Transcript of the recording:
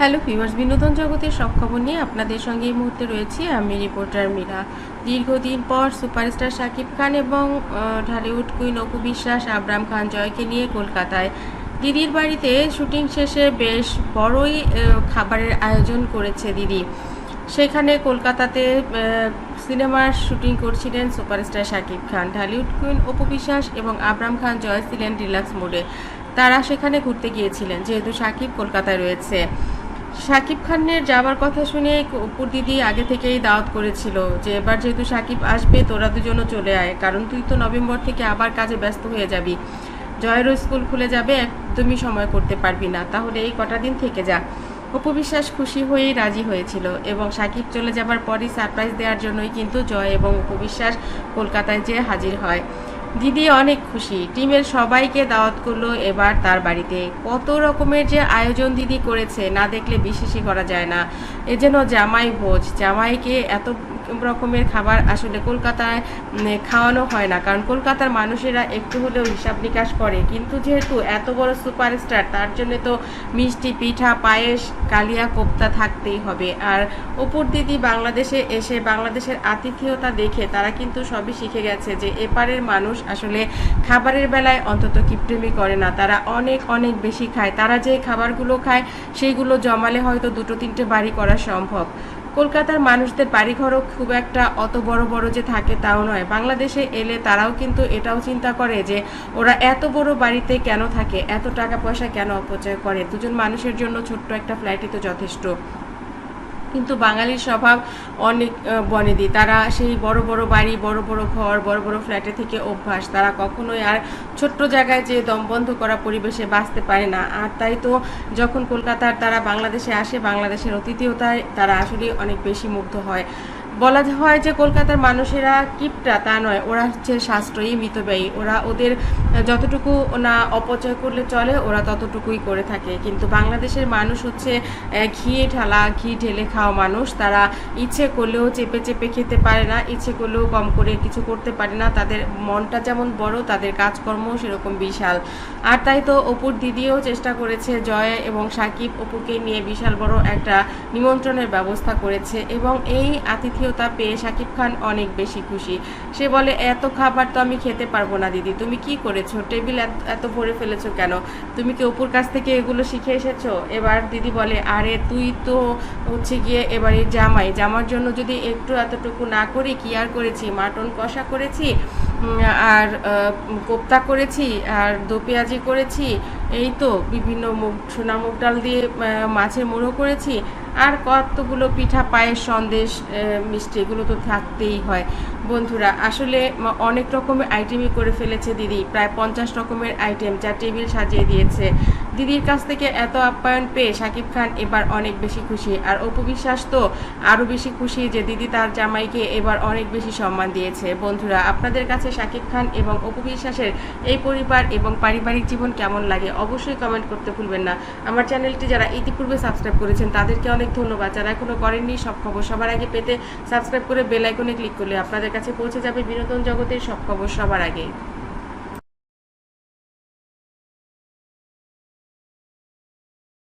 Hello viewers, বিনোদন জগতের সব খবর নিয়ে আপনাদের সঙ্গে এই মুহূর্তে রয়েছি আমি রিপোর্টার মীরা। দীর্ঘদিন পর সুপারস্টার শাকিব খান এবং ঢালিউড কুইন অপু বিশ্বাস আবরাম খান জয়কে নিয়ে কলকাতায় দিদির বাড়িতে শুটিং শেষে বেশ বড়ই খাবারের আয়োজন করেছে দিদি। সেখানে কলকাতাতে সিনেমার শুটিং করছিলেন সুপারস্টার শাকিব খান, ঢালিউড কুইন অপু বিশ্বাস এবং আবরাম খান জয় ছিলেন রিল্যাক্স মোডে। তারা সেখানে ঘুরতে গিয়েছিলেন যেহেতু শাকিব কলকাতায় রয়েছে। শাকিব খানের যাবার কথা শুনে অপুর দিদি আগে থেকেই দাওয়াত করেছিল যে এবার যেহেতু শাকিব আসবে তোরা দুজনও চলে আয়, কারণ তুই তো নভেম্বর থেকে আবার কাজে ব্যস্ত হয়ে যাবি, জয়েরও স্কুল খুলে যাবে, একদমই সময় করতে পারবি না, তাহলে এই কটা দিন থেকে যা। অপু বিশ্বাস খুশি হয়েই রাজি হয়েছিল এবং শাকিব চলে যাবার পরই সারপ্রাইজ দেওয়ার জন্যই কিন্তু জয় এবং অপু বিশ্বাস কলকাতায় যেয়ে হাজির হয়। দিদি অনেক খুশি, টিমের সবাইকে দাওয়াত করলো এবার তার বাড়িতে। কত রকমের যে আয়োজন দিদি করেছে না দেখলে বিশ্বাসই করা যায় না। এ যেন জামাই ভোজ, জামাইকে এত রকমের খাবার আসলে কলকাতায় খাওয়ানো হয় না, কারণ কলকাতার মানুষেরা একটু হলেও হিসাব নিকাশ করে, কিন্তু যেহেতু এত বড় সুপারস্টার তার জন্য তো মিষ্টি, পিঠা, পায়েস, কালিয়া, কোপ্তা থাকতেই হবে। আর অপুর দিদি বাংলাদেশে এসে বাংলাদেশের আতিথেয়তা দেখে তারা কিন্তু সবই শিখে গেছে যে এপারের মানুষ আসলে খাবারের বেলায় অন্তত কিপটেমি করে না, তারা অনেক অনেক বেশি খায়। তারা যে খাবারগুলো খায় সেইগুলো জমালে হয়তো 2-3টে বাড়ি করা সম্ভব। কলকাতার মানুষদের বাড়িঘরও খুব একটা অত বড় বড় যে থাকে তাও নয়। বাংলাদেশে এলে তারাও কিন্তু এটাও চিন্তা করে যে ওরা এত বড় বাড়িতে কেন থাকে, এত টাকা পয়সা কেন অপচয় করে, দুজন মানুষের জন্য ছোট্ট একটা ফ্ল্যাটই তো যথেষ্ট। কিন্তু বাঙালির স্বভাব অনেক বনেদি, তারা সেই বড় বড় বাড়ি, বড় বড় ঘর, বড় বড় ফ্ল্যাটে থেকে অভ্যাস, তারা কখনোই আর ছোট্ট জায়গায় যে দম বন্ধ করা পরিবেশে বাঁচতে পারে না। আর তাই তো যখন কলকাতার তারা বাংলাদেশে আসে, বাংলাদেশের অতিথিয়তায় তারা আসলে অনেক বেশি মুগ্ধ হয়। বলা হয় যে কলকাতার মানুষেরা কিপটা, তা নয়, ওরা হচ্ছে সাশ্রয়ী, মিতব্যয়ী। ওরা ওদের যতটুকু না অপচয় করলে চলে ওরা ততটুকুই করে থাকে। কিন্তু বাংলাদেশের মানুষ হচ্ছে ঘি ঢেলে খাওয়া মানুষ, তারা ইচ্ছে করলেও চেপে চেপে খেতে পারে না, ইচ্ছে করলেও কম করে কিছু করতে পারে না। তাদের মনটা যেমন বড়, তাদের কাজকর্ম সেরকম বিশাল। আর তাই তো অপুর দিদিও চেষ্টা করেছে, জয় এবং শাকিব অপুকে নিয়ে বিশাল বড় একটা নিমন্ত্রণের ব্যবস্থা করেছে এবং এই আতিথেয়তা পেয়ে শাকিব খান অনেক বেশি খুশি। সে বলে, এত খাবার তো আমি খেতে পারবো না দিদি, তুমি কি করেছো, টেবিল এত ভরে ফেলেছো কেন, তুমি কি অপুর কাছ থেকে এগুলো শিখে এসেছো? এবার দিদি বলে, আরে তুই তো হচ্ছে গিয়ে এবারে জামাই, জামার জন্য যদি একটু এতটুকু না করি কি আর করেছি, মাটন কষা করেছি, আর কোপ্তা করেছি, আর দো পেঁয়াজি করেছি, এই তো বিভিন্ন সোনা মুগ ডাল দিয়ে মাছের মুড়ো করেছি, আর কতগুলো পিঠা, পায়েস, সন্দেশ, মিষ্টি, এগুলো তো থাকতেই হয়। বন্ধুরা আসলে অনেক রকমের আইটেমই করে ফেলেছে দিদি, প্রায় 50 রকমের আইটেম, যা টেবিল সাজিয়ে দিয়েছে। দিদির কাছ থেকে এত আপ্যায়ন পেয়ে শাকিব খান এবার অনেক বেশি খুশি, আর অপু বিশ্বাস তো আরও বেশি খুশি যে দিদি তার জামাইকে এবার অনেক বেশি সম্মান দিয়েছে। বন্ধুরা আপনাদের কাছে শাকিব খান এবং অপু বিশ্বাসের এই পরিবার এবং পারিবারিক জীবন কেমন লাগে অবশ্যই কমেন্ট করতে ভুলবেন না। আমার চ্যানেলটি যারা ইতিপূর্বে সাবস্ক্রাইব করেছেন তাদেরকে অনেক ধন্যবাদ, যারা এখনো করেননি সব খবর সবার আগে পেতে সাবস্ক্রাইব করে বেল আইকনে ক্লিক করলে আপনাদের কাছে পৌঁছে যাবে বিনোদন জগতের সব খবর সবার আগে।